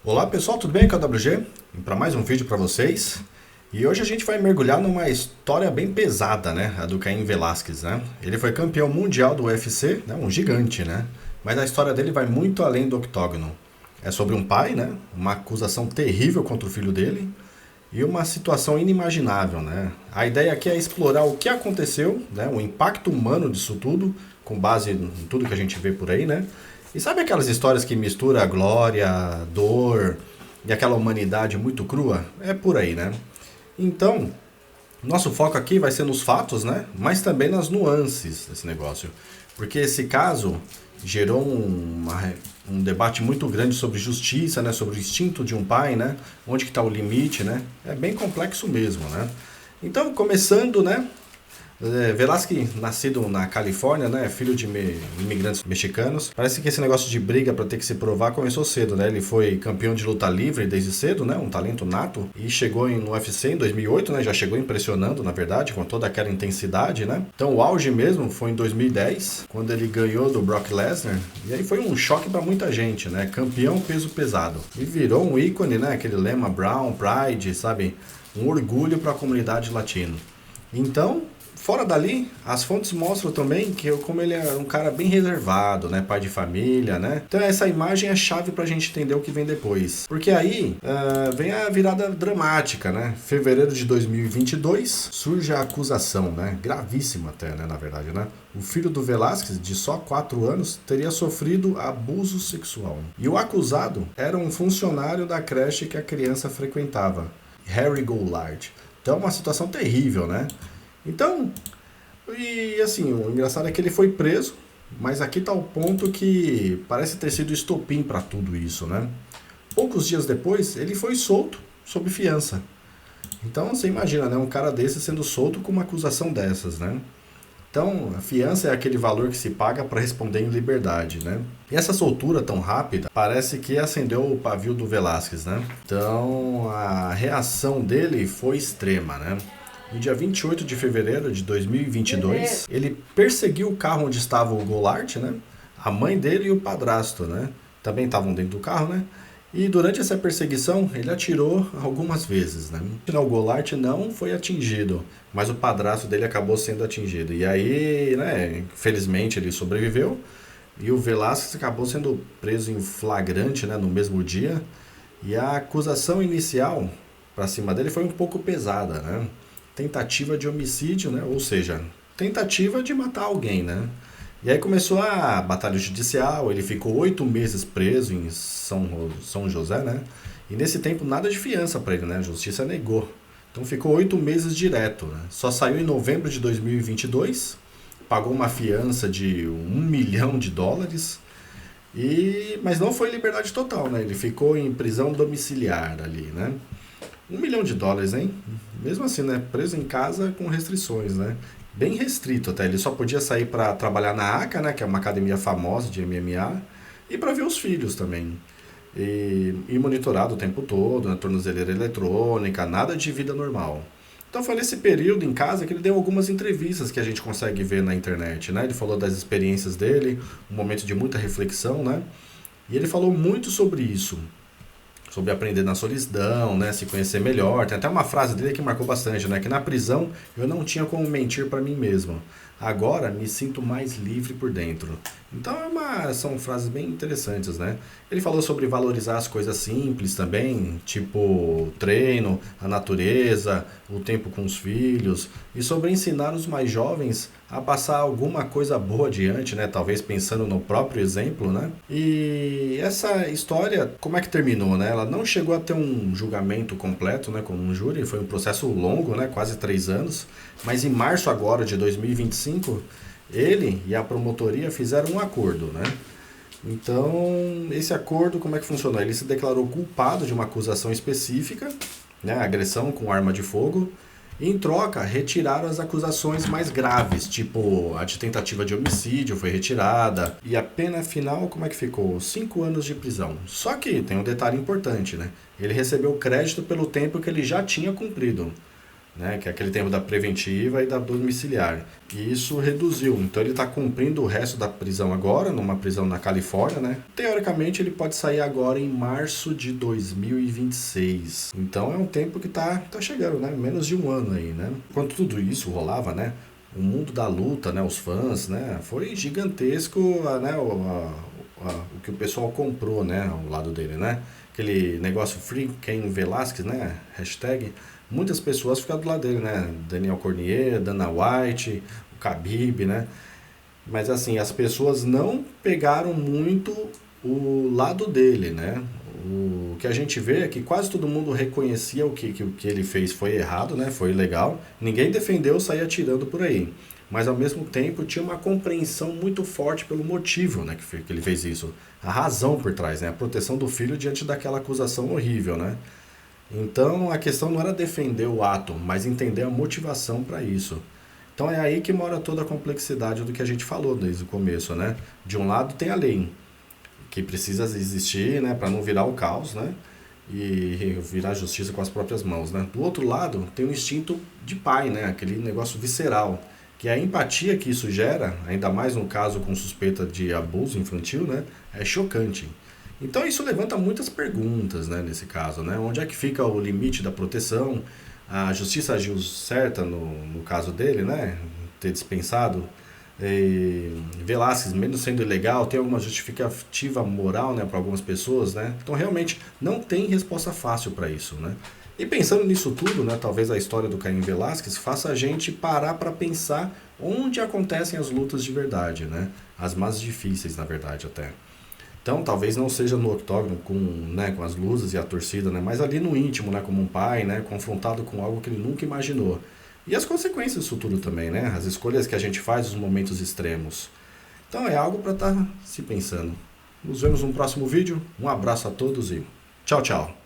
Olá pessoal, tudo bem? Aqui é o WG para mais um vídeo para vocês. E hoje a gente vai mergulhar numa história bem pesada, né? A do Caim Velasquez, né? Ele foi campeão mundial do UFC, né? Um gigante, né? Mas a história dele vai muito além do octógono. É sobre um pai, né? Uma acusação terrível contra o filho dele e uma situação inimaginável, né? A ideia aqui é explorar o que aconteceu, né? O impacto humano disso tudo, com base em tudo que a gente vê por aí, né? E sabe aquelas histórias que mistura a glória, a dor e aquela humanidade muito crua? É por aí, né? Então, nosso foco aqui vai ser nos fatos, né? Mas também nas nuances desse negócio. Porque esse caso gerou um debate muito grande sobre justiça, né? Sobre o instinto de um pai, né? Onde que está o limite, né? É bem complexo mesmo, né? Então, começando, né? Velasquez, nascido na Califórnia, né, filho de imigrantes mexicanos. Parece que esse negócio de briga para ter que se provar começou cedo, né? Ele foi campeão de luta livre desde cedo, né, um talento nato, e chegou no UFC em 2008, né, já chegou impressionando, na verdade, com toda aquela intensidade, né? Então o auge mesmo foi em 2010, quando ele ganhou do Brock Lesnar, e aí foi um choque para muita gente, né? Campeão peso pesado. E virou um ícone, né? Aquele lema Brown Pride, sabe? Um orgulho para a comunidade latina. Então, fora dali, as fontes mostram também que como ele é um cara bem reservado, né? Pai de família, né? Então essa imagem é chave pra gente entender o que vem depois. Porque aí vem a virada dramática, né? Fevereiro de 2022 surge a acusação, né? Gravíssima até, né? Na verdade, né? O filho do Velasquez, de só 4 anos, teria sofrido abuso sexual. E o acusado era um funcionário da creche que a criança frequentava, Harry Goulart. Então é uma situação terrível, né? Então, e assim, o engraçado é que ele foi preso, mas aqui tá o ponto que parece ter sido estopim para tudo isso, né? Poucos dias depois, ele foi solto sob fiança. Então, você imagina, né? Um cara desse sendo solto com uma acusação dessas, né? Então, a fiança é aquele valor que se paga para responder em liberdade, né? E essa soltura tão rápida parece que acendeu o pavio do Velasquez, né? Então, a reação dele foi extrema, né? No dia 28 de fevereiro de 2022, ele perseguiu o carro onde estava o Goulart, né? A mãe dele e o padrasto, né? Também estavam dentro do carro, né? E durante essa perseguição, ele atirou algumas vezes, né? O Goulart não foi atingido, mas o padrasto dele acabou sendo atingido. E aí, né, felizmente ele sobreviveu. E o Velasquez acabou sendo preso em flagrante, né, no mesmo dia. E a acusação inicial para cima dele foi um pouco pesada, né? Tentativa de homicídio, né? Ou seja, tentativa de matar alguém, né? E aí começou a batalha judicial, ele ficou 8 meses preso em São José, né? E nesse tempo nada de fiança para ele, né? A justiça negou. Então ficou 8 meses direto, né? Só saiu em novembro de 2022, pagou uma fiança de US$ 1 milhão, mas não foi liberdade total, né? Ele ficou em prisão domiciliar ali, né? US$ 1 milhão, hein? Mesmo assim, né? Preso em casa com restrições, né? Bem restrito até. Ele só podia sair para trabalhar na ACA, né? Que é uma academia famosa de MMA, e para ver os filhos também. E monitorado o tempo todo, na tornozeleira eletrônica, nada de vida normal. Então foi nesse período em casa que ele deu algumas entrevistas que a gente consegue ver na internet, né? Ele falou das experiências dele, um momento de muita reflexão, né? E ele falou muito sobre isso, sobre aprender na solidão, né, se conhecer melhor. Tem até uma frase dele que marcou bastante, né, que na prisão eu não tinha como mentir para mim mesmo. Agora me sinto mais livre por dentro. Então são frases bem interessantes, né? Ele falou sobre valorizar as coisas simples também, tipo treino, a natureza, o tempo com os filhos, e sobre ensinar os mais jovens a passar alguma coisa boa adiante, né? Talvez pensando no próprio exemplo, né? E essa história, como é que terminou, né? Ela não chegou a ter um julgamento completo, né? Com um júri, foi um processo longo, né? Quase 3 anos. Mas em março agora de 2025, ele e a promotoria fizeram um acordo, né? Então, esse acordo, como é que funcionou? Ele se declarou culpado de uma acusação específica, né? Agressão com arma de fogo. E, em troca, retiraram as acusações mais graves, tipo a de tentativa de homicídio foi retirada. E a pena final, como é que ficou? 5 anos de prisão. Só que tem um detalhe importante, né? Ele recebeu crédito pelo tempo que ele já tinha cumprido. né, que é aquele tempo da preventiva e da domiciliar. E isso reduziu. Então ele está cumprindo o resto da prisão agora, numa prisão na Califórnia, né? Teoricamente ele pode sair agora em março de 2026. Então é um tempo que tá chegando, né? Menos de um ano aí, né? Quando tudo isso rolava, né? O mundo da luta, né? Os fãs, né? Foi gigantesco, né? O que o pessoal comprou, né? Ao lado dele, né? Aquele negócio Free Cain Velasquez, né? Hashtag. Muitas pessoas ficaram do lado dele, né? Daniel Cormier, Dana White, o Khabib, né? Mas assim, as pessoas não pegaram muito o lado dele, né? O que a gente vê é que quase todo mundo reconhecia o que ele fez foi errado, né? Foi ilegal. Ninguém defendeu sair atirando por aí. Mas ao mesmo tempo tinha uma compreensão muito forte pelo motivo, né, que ele fez isso. A razão por trás, né? A proteção do filho diante daquela acusação horrível, né? Então a questão não era defender o ato, mas entender a motivação para isso. Então é aí que mora toda a complexidade do que a gente falou desde o começo, né? De um lado tem a lei, que precisa existir, né, para não virar o caos, né? E virar a justiça com as próprias mãos, né? Do outro lado tem o instinto de pai, né? Aquele negócio visceral, que a empatia que isso gera, ainda mais no caso com suspeita de abuso infantil, né? É chocante. Então isso levanta muitas perguntas, né, nesse caso, né? Onde é que fica o limite da proteção? A justiça agiu certa no caso dele, né? Ter dispensado. Velasquez, mesmo sendo ilegal, tem alguma justificativa moral, né, para algumas pessoas, né? Então realmente não tem resposta fácil para isso, né? E pensando nisso tudo, né, talvez a história do Caim Velasquez faça a gente parar para pensar onde acontecem as lutas de verdade, né? As mais difíceis, na verdade, até. Então, talvez não seja no octógono com, né, com as luzes e a torcida, né, mas ali no íntimo, né, como um pai, né, confrontado com algo que ele nunca imaginou. E as consequências disso tudo também, né? As escolhas que a gente faz nos momentos extremos. Então é algo para estar se pensando. Nos vemos no próximo vídeo. Um abraço a todos e tchau, tchau.